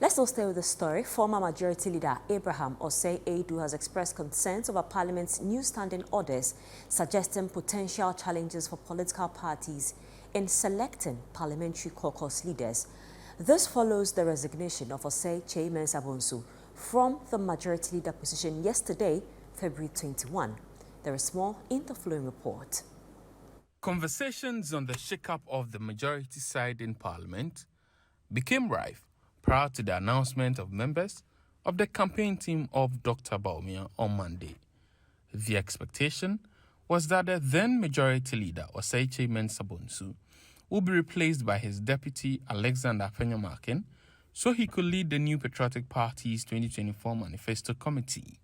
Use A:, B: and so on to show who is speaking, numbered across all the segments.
A: Let's all stay with the story. Former Majority Leader Abraham Osei Edu has expressed concerns over Parliament's new standing orders suggesting potential challenges for political parties in selecting parliamentary caucus leaders. This follows the resignation of Osei Chairman Sabonsu from the Majority Leader position yesterday, February 21. There is more in the following report.
B: Conversations on the shake-up of the majority side in Parliament became rife prior to the announcement of members of the campaign team of Dr. Bawumia on Monday. The expectation was that the then Majority Leader, Osei Sabonsu, would be replaced by his deputy, Alexander Afenyo-Markin, so he could lead the new Patriotic Party's 2024 Manifesto Committee.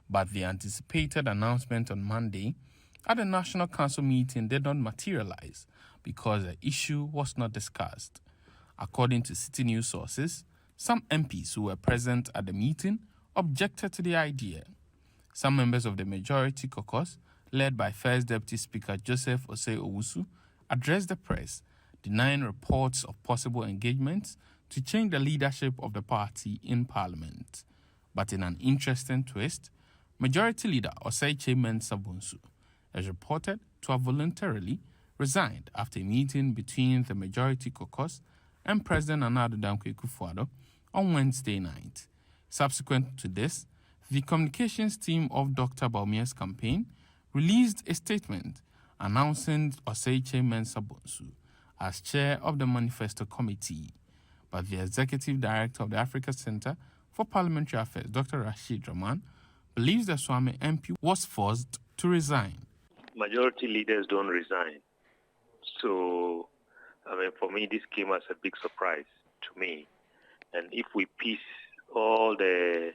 B: But the anticipated announcement on Monday at the National Council meeting did not materialize because the issue was not discussed. According to Citi news sources, some MPs who were present at the meeting objected to the idea. Some members of the Majority Caucus, led by First Deputy Speaker Joseph Osei Owusu, addressed the press, denying reports of possible engagements to change the leadership of the party in Parliament. But in an interesting twist, Majority Leader Osei Sabonsu is reported to have voluntarily resigned after a meeting between the Majority Caucus and President Nana Addo Dankwa Akufo-Addo on Wednesday night. Subsequent to this, the communications team of Dr. Bawumia's campaign released a statement announcing Osei Sabonsu as chair of the Manifesto Committee. But the executive director of the Africa Center for Parliamentary Affairs, Dr. Rashid Rahman, believes the Swami MP was forced to resign.
C: Majority leaders don't resign. So, for me, this came as a big surprise to me. And if we piece all the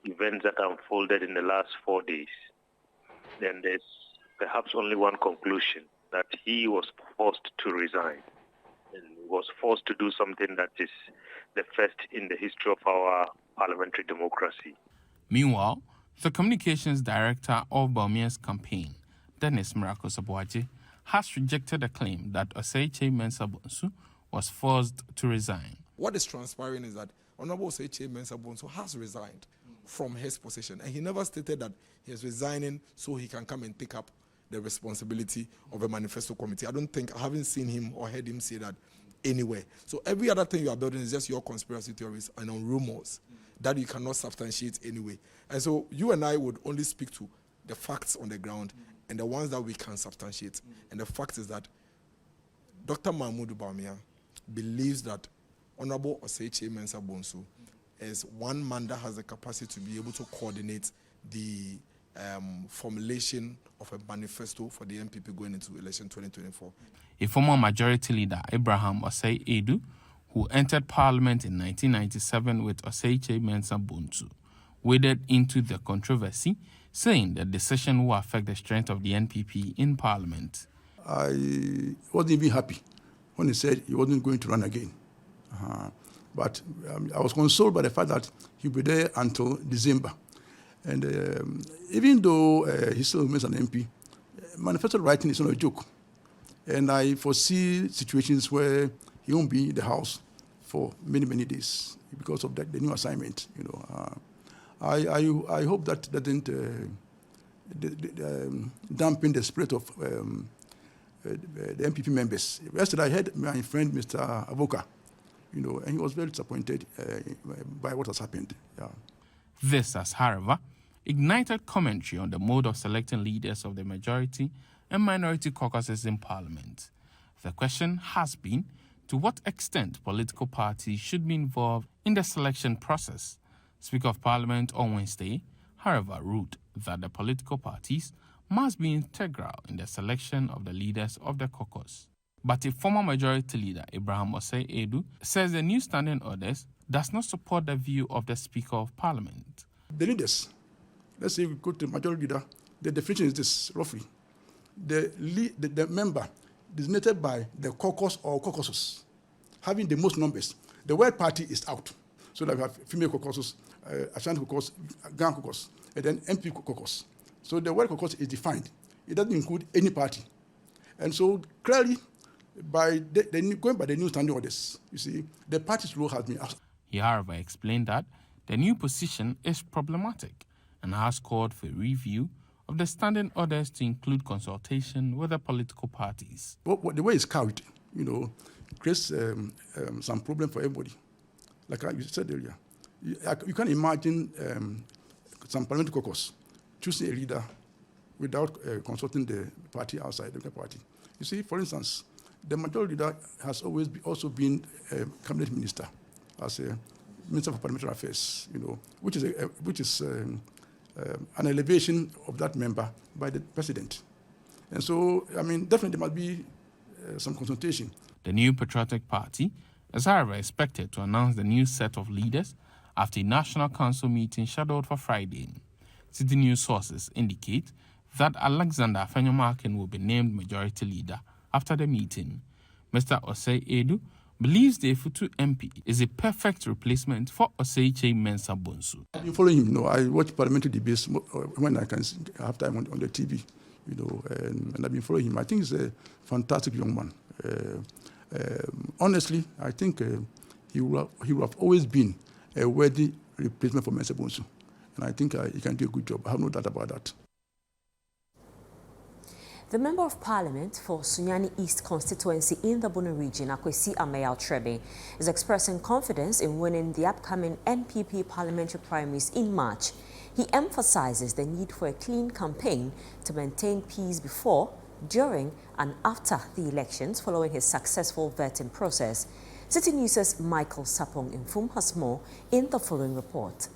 C: events that unfolded in the last 4 days, then there's perhaps only one conclusion, that he was forced to resign and was forced to do something that is the first in the history of our parliamentary democracy.
B: Meanwhile, the communications director of Bawumia's campaign, Dennis Miracle Sabuaji, has rejected the claim that Osei Sabonsu was forced to resign.
D: What is transpiring is that Honorable Osei Sabonsu has resigned from his position, and he never stated that he is resigning so he can come and take up the responsibility of a manifesto committee. I haven't seen him or heard him say that anywhere. So every other thing you are building is just your conspiracy theories and on rumors that you cannot substantiate anyway. And so you and I would only speak to the facts on the ground and the ones that we can substantiate. And the fact is that Dr. Mahmoud Bawumia believes that Honorable Osei Sabonsu is one man that has the capacity to be able to coordinate the formulation of a manifesto for the NPP going into election 2024.
B: A former Majority Leader, Abraham Osei Edu, who entered Parliament in 1997 with Osei Sabonsu, waded into the controversy, saying the decision will affect the strength of the NPP in Parliament.
E: I wasn't even happy when he said he wasn't going to run again. But I was consoled by the fact that he'll be there until December. And even though he still remains an MP, manifesto writing is not a joke. And I foresee situations where he won't be in the House for many, many days because of the new assignment. I hope that doesn't dampen the spirit of the MPP members. Yesterday I heard my friend Mr. Avoka, and he was very disappointed by what has happened. Yeah.
B: This has, however, ignited commentary on the mode of selecting leaders of the majority and minority caucuses in Parliament. The question has been to what extent political parties should be involved in the selection process. Speaker of Parliament on Wednesday, however, ruled that the political parties must be integral in the selection of the leaders of the caucus. But a former Majority Leader, Abraham Osei Edu, says the new standing orders does not support the view of the Speaker of Parliament.
E: The leaders, let's say we go to the Majority Leader, the definition is this, roughly. The member designated by the caucus or caucuses, having the most numbers. The word party is out. So that we have female caucuses, Ashanti caucus, Ghana caucus, and then MP caucus. So the word caucus is defined. It doesn't include any party. And so clearly, going by the new standing orders, you see, the party's role has been out.
B: He, however, explained that the new position is problematic and has called for a review of the standing orders to include consultation with the political parties.
E: But the way it's carried, creates some problem for everybody. Like you said earlier, you can imagine some parliamentary caucus choosing a leader without consulting the party outside the party. You see, for instance, the majority leader has always also been a cabinet minister, as a minister for parliamentary affairs, which is an elevation of that member by the president. And so, definitely there must be some consultation.
B: The new Patriotic Party is, however, expected to announce the new set of leaders after a National Council meeting scheduled for Friday. Citi News sources indicate that Alexander Afenyomarkin will be named majority leader after the meeting. Mr. Osei Edu believes the Efutu MP is a perfect replacement for Osei Mensah Bonsu.
E: I've been following him. I watch parliamentary debates when I can have time on the TV, and I've been following him. I think he's a fantastic young man. Honestly, I think he will have always been a worthy replacement for Mensah Bonsu. And I think he can do a good job. I have no doubt about that.
A: The Member of Parliament for Sunyani East constituency in the Bono region, Akwesi Amayal Trebe, is expressing confidence in winning the upcoming NPP parliamentary primaries in March. He emphasizes the need for a clean campaign to maintain peace before, during and after the elections following his successful vetting process. Citi News' Michael Sapong Infum has more in the following report.